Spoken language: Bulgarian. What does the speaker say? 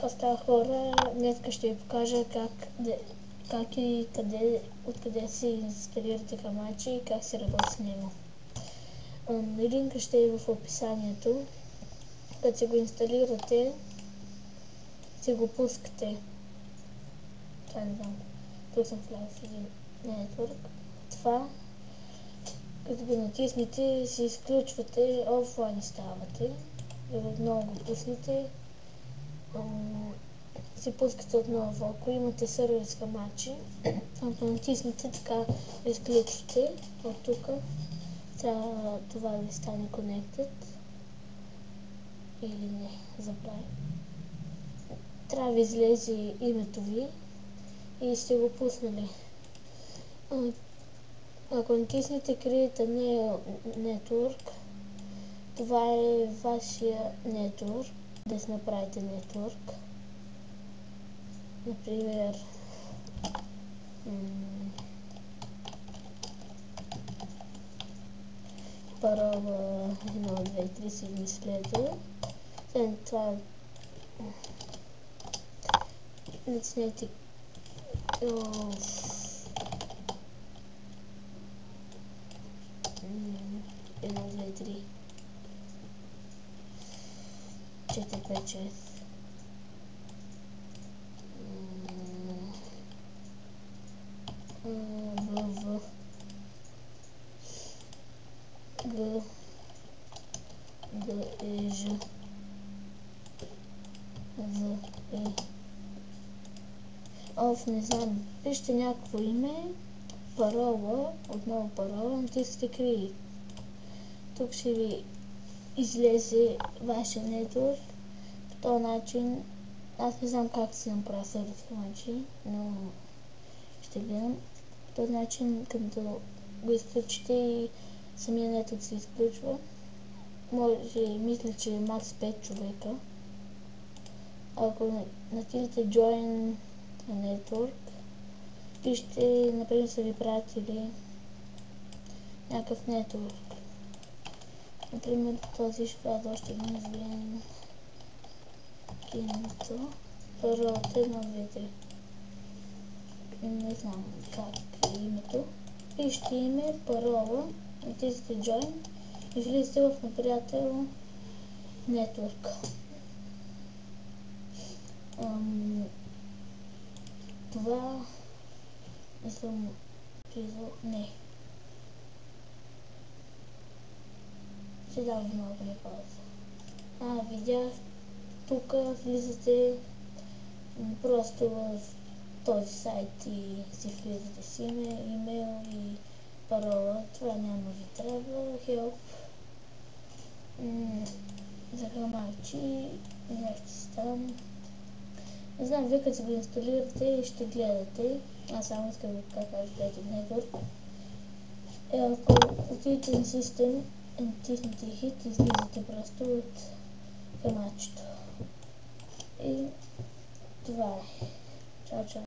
Остава хора, днес ще ви покажа как и откъде си инсталирате Hamachi и как се работи с него. Линка ще е в описанието. Като си го инсталирате, си го пускате. Това не знам. Тук съм влязъл в един нетворк. Това, като го натиснете, си изключвате, офлайн ставате. И отново го пуснете. Си пускате отново. Ако имате сервер с Hamachi, ако натиснете, така изключвате от тук. Трябва това да стане connected. Или не, забравя. Трябва да ви излезе името ви и сте го пуснали. Ако натиснете Create a New Network, това е вашия нетворк, да си направите нетворк. Например, парола 1, 2, 3 си измислете. След това натиснете 1, 2, 3, 4, 5, 6. В Г Д Е Ж В Е Оф, не знам, пишете някакво име, парола, отново парола, натискате Create. Тук ще ви излезе вашия нетворк. По този начин, аз не знам как се направя сервер с Hamachi, но ще гледам. По този начин, като го изключите и самия нетворк се изключва. Може, мисля, че е макс 5 човека. Ако натиснете Join Network, пишете, например, са ви пратили някакъв нетворк. Например, този ще вляза още един извинен киното. Паролата 1, 2, 3. Не знам как е името. Пишете име, парола, натиснете Join и влизате в неприятел нетворк. Това не съм писал. Не. Ще дам много на пауза. Видях. Тук влизате просто в този сайт и си влизате с име, имейл и парола. Това няма ви трябва. Help. За Hamachi. Някакви си там. Не знам, вие като си го инсталирате и ще гледате. Аз само искам да кажа гледате нетворк. Ако отидете на System, натиснете Hit, излизате просто от Hamachi-то. И това е. Чао, чао.